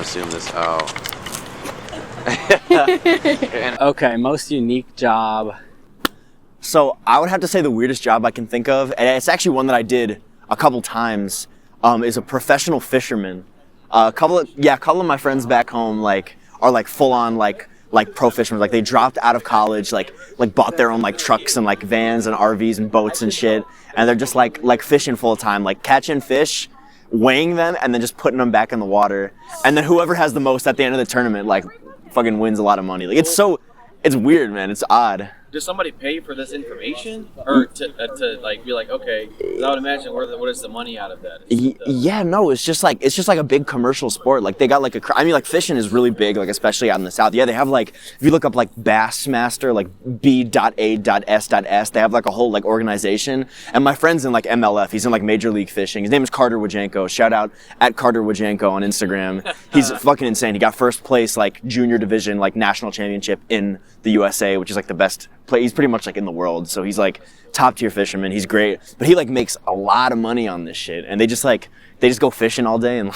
zoom this out. Okay, most unique job. So I would have to say the weirdest job I can think of, and it's actually one that I did a couple times, is a professional fisherman. A couple of my friends back home are full on pro fishermen. Like they dropped out of college, like bought their own trucks and vans and RVs and boats and shit, and they're just like fishing full time, like catching fish, weighing them, and then just putting them back in the water. And then whoever has the most at the end of the tournament fucking wins a lot of money. It's weird, man. It's odd. Does somebody pay for this information, or to be like, okay? I would imagine what is the money out of that? Yeah, no, it's just like a big commercial sport. Like they got fishing is really big, especially out in the South. Yeah, they have if you look up Bassmaster, B.A.S.S, they have a whole organization. And my friend's in MLF. He's in Major League Fishing. His name is Carter Wajenko. Shout out at Carter Wajenko on Instagram. He's fucking insane. He got first place junior division national championship in the USA, which is the best play. He's pretty much in the world, so he's top tier fisherman. He's great, but he makes a lot of money on this shit, and they just go fishing all day and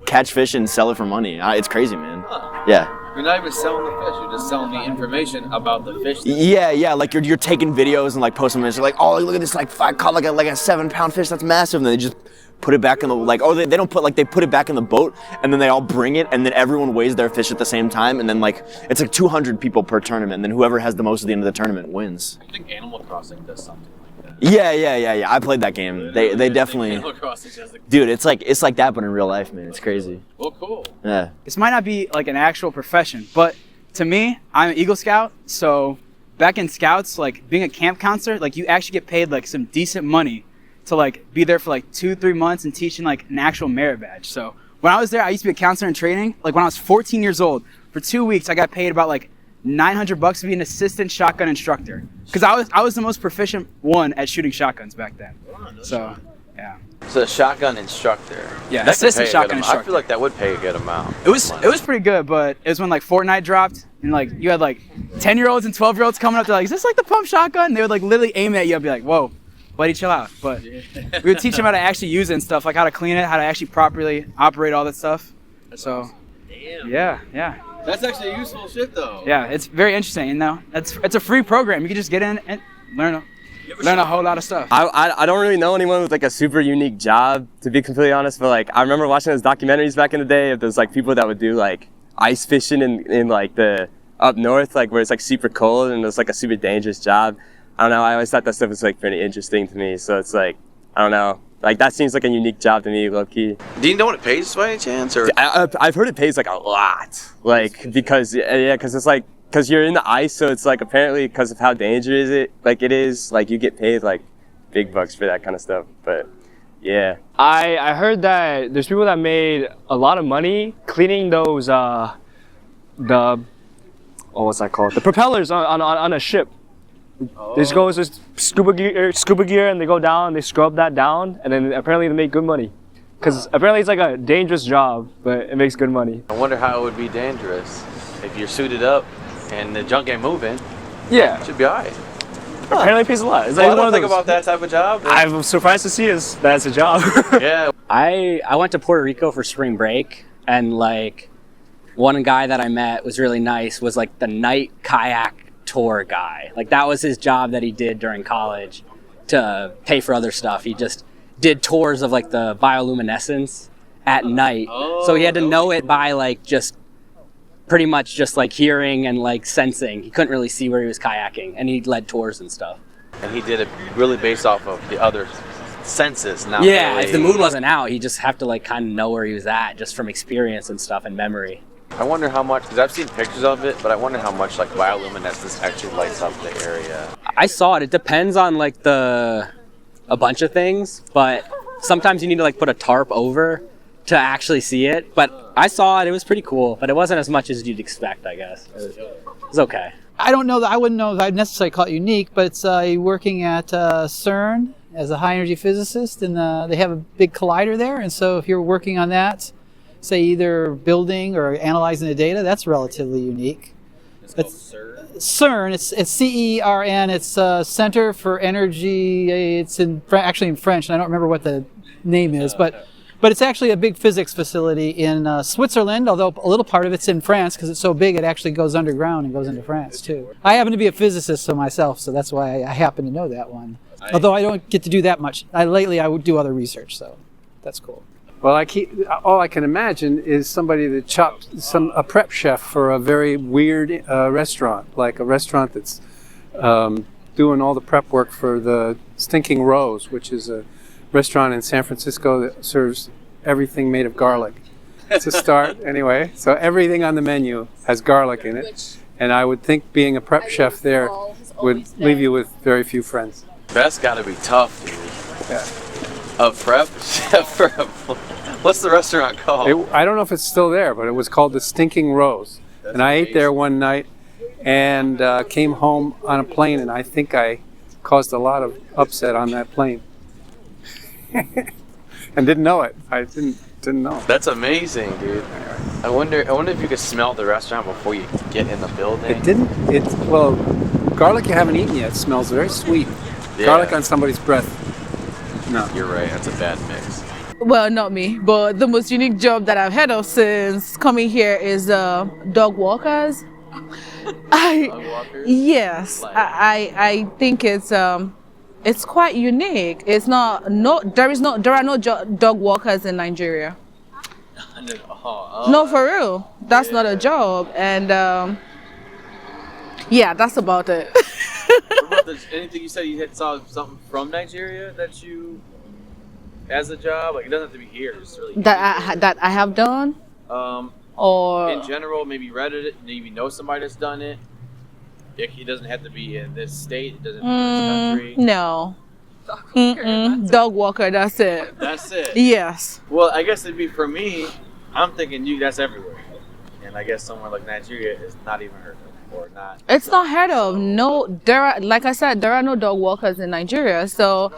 catch fish and sell it for money. It's crazy, man. Yeah. You're not even selling the fish. You're just selling the information about the fish. Yeah. You're taking videos and posting them. You're oh, look at this! I caught a 7-pound fish. That's massive. And they just put it back in the they don't put they put it back in the boat, and then they all bring it, and then everyone weighs their fish at the same time, and then it's 200 people per tournament, and then whoever has the most at the end of the tournament wins. I think Animal Crossing does something like that. Yeah. I played that game. They definitely. Animal Crossing does Dude, it's like that, but in real life, man. It's crazy. Well, cool. Yeah. This might not be an actual profession, but to me, I'm an Eagle Scout, so back in Scouts, being a camp counselor, you actually get paid some decent money to be there for 2-3 months and teaching an actual merit badge. So when I was there, I used to be a counselor in training. When I was 14 years old, for 2 weeks, I got paid about $900 to be an assistant shotgun instructor, because I was the most proficient one at shooting shotguns back then. So yeah. So a shotgun instructor. Yeah, that assistant shotgun instructor. I feel like that would pay a good amount. It was pretty good, but it was when Fortnite dropped, and you had 10-year-olds and 12-year-olds coming up. They're is this the pump shotgun? And they would literally aim at you and be whoa, buddy, chill out. But we would teach them how to actually use it and stuff, how to clean it, how to actually properly operate all that stuff. So damn. Yeah. That's actually useful shit, though. Yeah, it's very interesting. It's a free program. You can just get in and learn a whole lot of stuff. I don't really know anyone with a super unique job, to be completely honest, but I remember watching those documentaries back in the day of those people that would do ice fishing in the up north, where it's super cold, and it's a super dangerous job. I don't know, I always thought that stuff was pretty interesting to me, so it's I don't know, that seems a unique job to me, low-key. Do you know what it pays by any chance? Or I've heard it pays a lot, because it's because you're in the ice, so it's apparently because of how dangerous it is, you get paid big bucks for that kind of stuff. But yeah, I heard that there's people that made a lot of money cleaning those what's that called? The propellers on a ship. Oh. They just go with scuba gear, and they go down, they scrub that down, and then apparently they make good money. Because apparently it's a dangerous job, but it makes good money. I wonder how it would be dangerous if you're suited up and the junk ain't moving. Yeah. It should be alright. Apparently it pays a lot. It's I don't think about that type of job. I'm surprised to see that's a job. Yeah. I went to Puerto Rico for spring break, and one guy that I met was really nice, was the night kayak tour guy. That was his job that he did during college to pay for other stuff. He just did tours of the bioluminescence at night. So he had to know it by just pretty much just hearing and sensing. He couldn't really see where he was kayaking, and he led tours and stuff. And he did it really based off of the other senses. Not yeah, really. If the moon wasn't out, he just have to kind of know where he was at, just from experience and stuff and memory. I wonder how much, because I've seen pictures of it, but I wonder how much bioluminescence actually lights up the area. I saw it. It depends on a bunch of things, but sometimes you need to put a tarp over to actually see it. But I saw it. It was pretty cool, but it wasn't as much as you'd expect, I guess. It was okay. I don't know that I wouldn't know that I'd necessarily call it unique, but it's working at CERN as a high energy physicist, and they have a big collider there. And so if you're working on that, say either building or analyzing the data, that's relatively unique. It's called CERN. CERN. It's CERN. It's Center for Energy. It's actually in French, and I don't remember what the name is, but But it's actually a big physics facility in Switzerland, although a little part of it's in France because it's so big it actually goes underground and goes into France too. I happen to be a physicist myself, so that's why I happen to know that one. Although I don't get to do that much. Lately I would do other research, so that's cool. Well, all I can imagine is somebody that chopped a prep chef for a very weird restaurant, like a restaurant that's doing all the prep work for the Stinking Rose, which is a restaurant in San Francisco that serves everything made of garlic. It's a start anyway. So everything on the menu has garlic in it, and I would think being a prep chef there would leave you with very few friends. That's got to be tough, dude. Yeah. A prep chef for a... What's the restaurant called? I don't know if it's still there, but it was called the Stinking Rose. And I ate there one night and came home on a plane, and I think I caused a lot of upset on that plane. And didn't know it. I didn't know. That's amazing, dude. I wonder if you could smell the restaurant before you get in the building. It didn't. Well, garlic you haven't eaten yet smells very sweet. Yeah. Garlic on somebody's breath. No. You're right. That's a bad mix. Well, not me, but the most unique job that I've had of since coming here is dog walkers. Yes, I think it's quite unique. There are no dog walkers in Nigeria. No, for real. That's not a job, and yeah, that's about it. What about anything you said you saw something from Nigeria that you, as a job, like it doesn't have to be here. It's really that I have done. Or in general, maybe read it, maybe know somebody that's done it. It doesn't have to be in this state. It doesn't have to be in this country. No. Dog walker, that's it. That's it. Yes. Well, I guess it'd be for me. I'm thinking that's everywhere, and I guess somewhere like Nigeria is not even heard of or not. It's not heard of. No, like I said, there are no dog walkers in Nigeria, so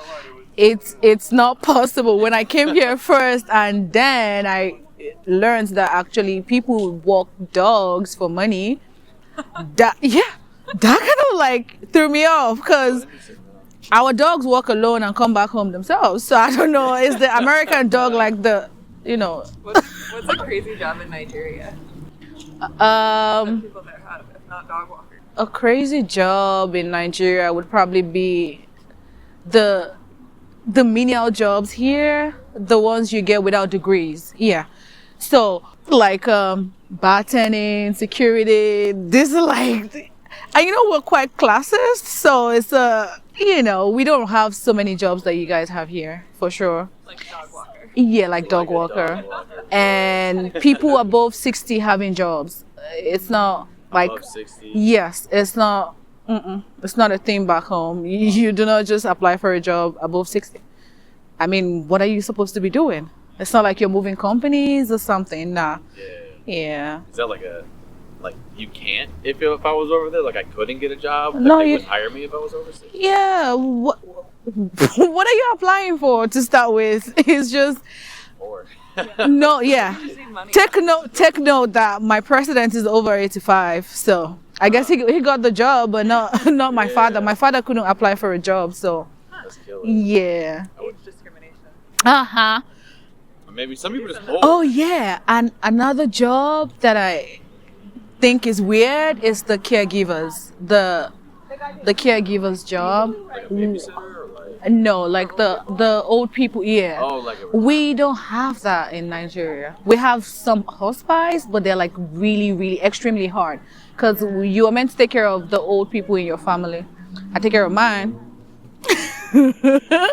it's not possible. When I came here first, and then I learned that actually people walk dogs for money. That kind of like threw me off because our dogs walk alone and come back home themselves. So I don't know, is the American dog like the, What's a crazy job in Nigeria? People that have, if not dog walkers. A crazy job in Nigeria would probably be the menial jobs here, the ones you get without degrees. Yeah. So like bartending, security, this is like, and we're quite classist, so it's we don't have so many jobs that you guys have here, for sure. Like dog walker. Yeah, like dog walker. And people above 60 having jobs. It's not like Above 60. Yes, it's not a thing back home. You do not just apply for a job above 60. I mean, what are you supposed to be doing? It's not like you're moving companies or something. Nah. Yeah. Is that like you can't if I was over there? Like I couldn't get a job? No, they you wouldn't hire me if I was overseas? Yeah. What are you applying for to start with? It's just no. Yeah. Take note that my president is over 85. So I guess he got the job, but not my father. My father couldn't apply for a job. So yeah. Age discrimination. Maybe some people just bored. Oh yeah, and another job that I think is weird is the caregivers. The caregivers job. Like a babysitter or like? No, like the old people. Yeah. Oh, like we don't have that in Nigeria. We have some hospice, but they're like really, really extremely hard because you are meant to take care of the old people in your family. I take care of mine.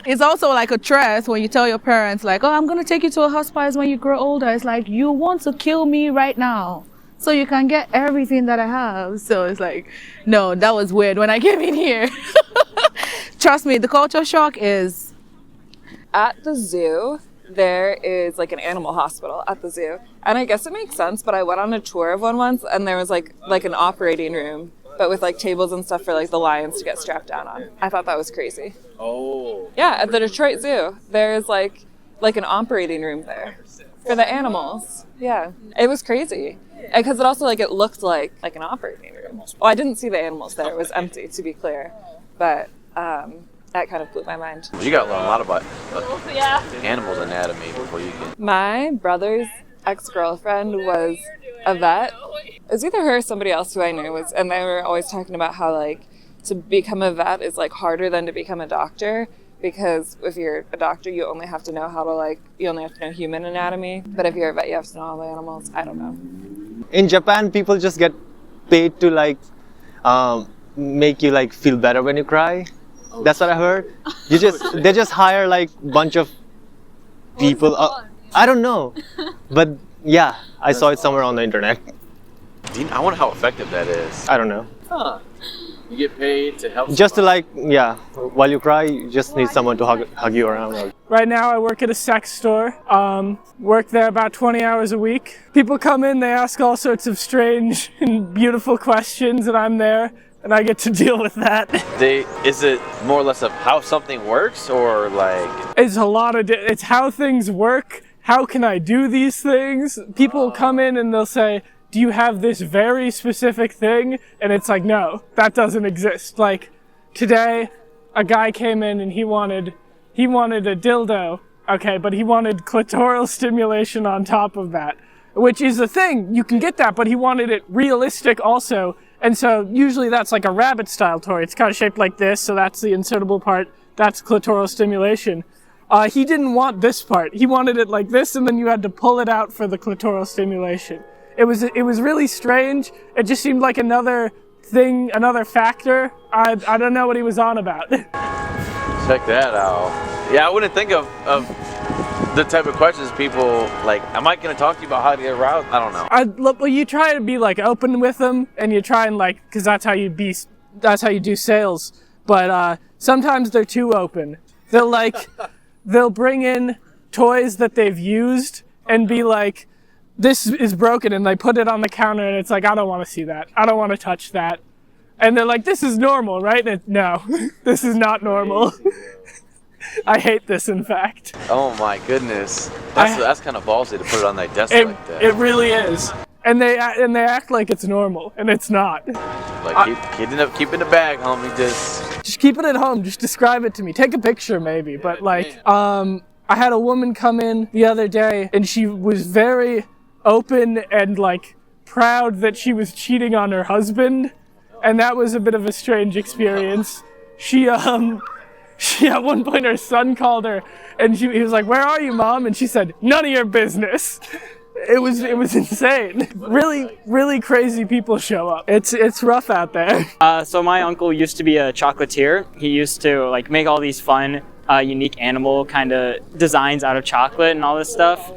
It's also like a stress when you tell your parents like, oh, I'm gonna take you to a hospice when you grow older. It's like, you want to kill me right now so you can get everything that I have. So it's like, no, that was weird when I came in here. Trust me, the culture shock is At the zoo, there is like an animal hospital at the zoo, and I guess it makes sense, but I went on a tour of one once, and there was like an operating room, but with like tables and stuff for like the lions to get strapped down on. I thought that was crazy. Oh. Yeah, at the Detroit Zoo, there's like an operating room there for the animals. Yeah, it was crazy because it also it looked like an operating room. Well, I didn't see the animals there; it was empty, to be clear. But that kind of blew my mind. You got to learn a lot about Yeah. animals anatomy before you can. My brother's ex-girlfriend was a vet. It was either her or somebody else who I knew was, and they were always talking about how like to become a vet is like harder than to become a doctor, because if you're a doctor you only have to know how to like, you only have to know human anatomy, but if you're a vet you have to know all the animals. I don't know. In Japan, people just get paid to like make you like feel better when you cry. That's what I heard. They just hire like bunch of people. I don't know, but yeah, I saw it somewhere on the internet. I wonder how effective that is. I don't know. Huh. You get paid to help Just to like, yeah, while you cry, you just need someone to hug you around. Right now I work at a sex store. Work there about 20 hours a week. People come in, they ask all sorts of strange and beautiful questions, and I'm there and I get to deal with that. Is it more or less of how something works, or like? It's a lot of, it's how things work. How can I do these things? People come in and they'll say, do you have this very specific thing? And it's like, no, that doesn't exist. Like today, a guy came in and he wanted a dildo, okay, but he wanted clitoral stimulation on top of that, which is a thing. You can get that, but he wanted it realistic also. And so usually that's like a rabbit style toy. It's kind of shaped like this, so that's the insertable part. That's clitoral stimulation. He didn't want this part. He wanted it like this, and then you had to pull it out for the clitoral stimulation. It was really strange. It just seemed like another thing, another factor. I don't know what he was on about. Check that out. Yeah, I wouldn't think of the type of questions people like. Am I going to talk to you about how to get aroused? I don't know. Well, you try to be like open with them, and you try and like, because that's how you do sales. But sometimes they're too open. They'll bring in toys that they've used and be like, this is broken, and they put it on the counter, and it's like, I don't want to see that. I don't want to touch that. And they're like, this is normal, right? And no, this is not normal. I hate this, in fact. Oh my goodness, that's kind of ballsy to put it on that desk like that. It really is. And they act like it's normal, and it's not. Like keep in the bag, homie. Just keep it at home. Just describe it to me. Take a picture, maybe. But like, I had a woman come in the other day, and she was very open and like proud that she was cheating on her husband, and that was a bit of a strange experience. She at one point her son called her, and he was like, "Where are you, Mom?" And she said, "None of your business." It was insane. Really crazy people show up. It's rough out there. So my uncle used to be a chocolatier. He used to like make all these fun, unique animal kind of designs out of chocolate and all this stuff.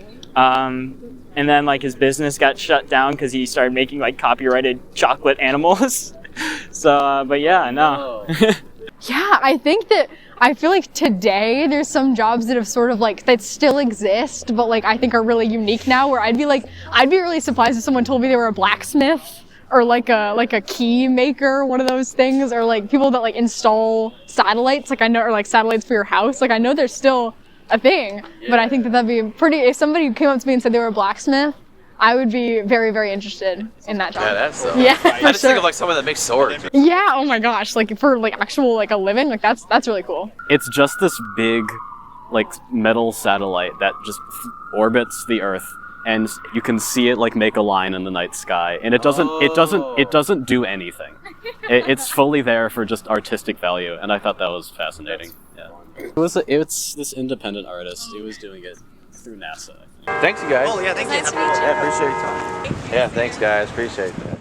And then like his business got shut down because he started making like copyrighted chocolate animals. So, but yeah, no. Yeah, I feel like today there's some jobs that have sort of like, that still exist, but like I think are really unique now, where I'd be really surprised if someone told me they were a blacksmith or like a key maker, one of those things, or like people that like install satellites, like I know, or like satellites for your house. Like I know there's still a thing, but I think that'd be pretty, if somebody came up to me and said they were a blacksmith, I would be very, very interested in that job. Yeah, that's yeah, I just think of like someone that makes swords. Yeah, oh my gosh, like for like actual like a living, like that's really cool. It's just this big like metal satellite that just orbits the Earth, and you can see it like make a line in the night sky, and it doesn't do anything. It's fully there for just artistic value, and I thought that was fascinating. Yeah. It's this independent artist. He was doing it through NASA. Thanks, you guys. Oh yeah, thank you. Yeah, appreciate your time. Yeah, thanks, guys. Appreciate that.